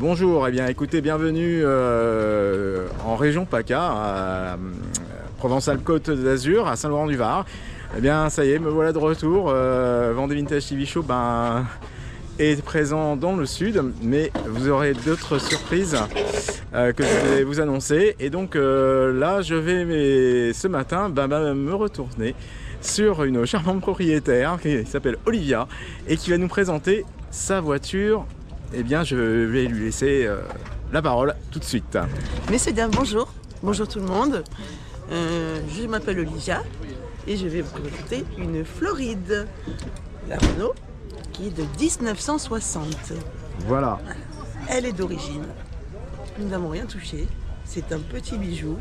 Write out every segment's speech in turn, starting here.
bonjour, eh bien écoutez, bienvenue en région PACA, à Provence-Alpes-Côte d'Azur, à Saint-Laurent-du-Var. Eh bien ça y est, me voilà de retour. Vendée Vintage TV Show est présent dans le sud, mais vous aurez d'autres surprises que je vais vous annoncer. Et donc là, je vais ce matin me retourner sur une charmante propriétaire qui s'appelle Olivia et qui va nous présenter sa voiture. Eh bien, je vais lui laisser la parole tout de suite. Messieurs, dames, bonjour. Bonjour tout le monde. Je m'appelle Olivia et je vais vous présenter une Floride, la Renault, qui est de 1960. Voilà. Elle est d'origine. Nous n'avons rien touché. C'est un petit bijou.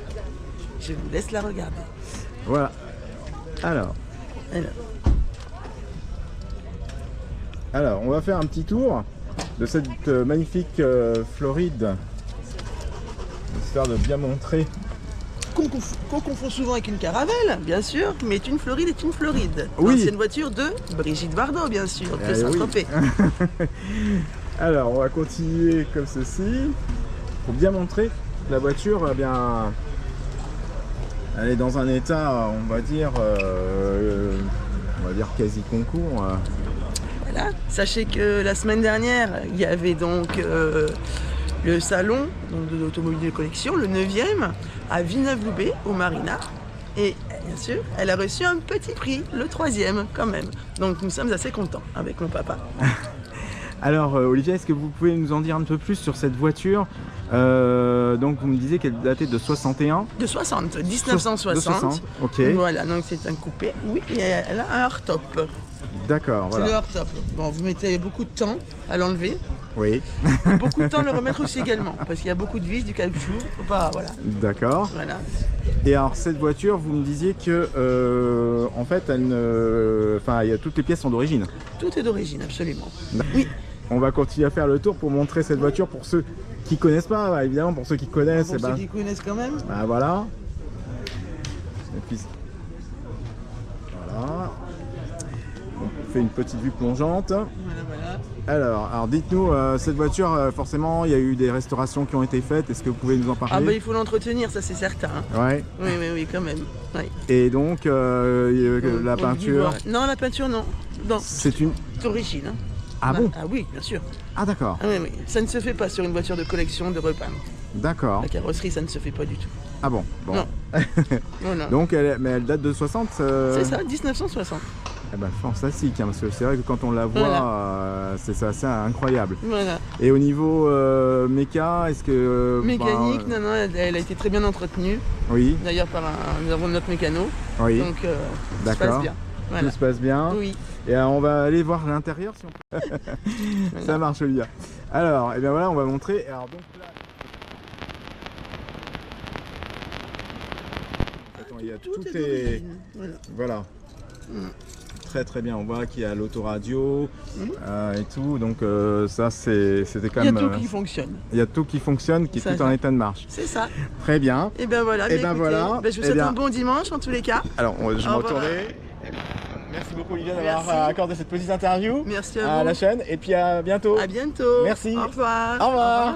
Je vous laisse la regarder. Voilà. Alors, on va faire un petit tour de cette magnifique Floride, histoire de bien montrer. Qu'on confond souvent avec une Caravelle, bien sûr, mais une Floride est une Floride. Oui. C'est une voiture de Brigitte Bardot, bien sûr, de Saint-Tropez. Oui. Alors, on va continuer comme ceci, pour bien montrer que la voiture, eh bien, elle est dans un état, on va dire quasi concours. Voilà. Sachez que la semaine dernière, il y avait donc le salon de l'automobile de collection, le 9e, à Villeneuve-Loubet, au Marina. Et bien sûr, elle a reçu un petit prix, le 3e quand même. Donc nous sommes assez contents avec mon papa. Alors Olivier, est-ce que vous pouvez nous en dire un peu plus sur cette voiture? Donc vous me disiez qu'elle datait de 61. De 60, 1960. De 60, ok. Voilà, donc c'est un coupé. Oui, et elle a un hardtop. D'accord, voilà. C'est le hardtop. Bon, vous mettez beaucoup de temps à l'enlever. Oui. Beaucoup de temps à le remettre aussi également, parce qu'il y a beaucoup de vis, du caoutchouc. Faut pas, voilà. D'accord. Voilà. Et alors cette voiture, vous me disiez que en fait, toutes les pièces sont d'origine. Tout est d'origine, absolument. Oui. On va continuer à faire le tour pour montrer cette voiture pour ceux qui connaissent pas, évidemment, pour ceux qui connaissent. Pour ceux qui connaissent quand même. Voilà. Et puis voilà. On fait une petite vue plongeante. Voilà. Alors dites-nous, cette voiture, forcément, il y a eu des restaurations qui ont été faites. Est-ce que vous pouvez nous en parler? Ah bah il faut l'entretenir, ça c'est certain. Ouais. Oui, quand même. Ouais. Et donc, la peinture. Non, la peinture, non. C'est une d'origine. Hein. Ah bon? Ah oui, bien sûr. Ah d'accord. Ah, oui. Ça ne se fait pas sur une voiture de collection de repeindre. D'accord. La carrosserie, ça ne se fait pas du tout. Ah bon? Non. Non. Donc, elle date de 60 C'est ça, 1960. Eh ben, fantastique, hein, parce que c'est vrai que quand on la voit, voilà. C'est assez incroyable. Voilà. Et au niveau méca, est-ce que... Mécanique, non, elle a été très bien entretenue. Oui. D'ailleurs, nous avons notre mécano. Oui. Donc, tout se passe bien. Voilà. Tout se passe bien. Oui. Et on va aller voir l'intérieur si on peut. Voilà. Ça marche, Olivia. Alors, et bien voilà, on va montrer. Alors, donc là... Attends, il y a tout est... Voilà. Très bien, on voit qu'il y a l'autoradio et tout, donc ça c'était quand même... Il y a tout qui fonctionne. Il y a tout qui fonctionne, qui est tout en état de marche. C'est ça. Très bien. Et ben voilà, et ben voilà. Je vous souhaite un bon dimanche en tous les cas. Alors je vais me retourner. Merci beaucoup Olivia d'avoir accordé cette petite interview. Merci à vous. La chaîne, et puis à bientôt. À bientôt. Merci. Au revoir. Au revoir.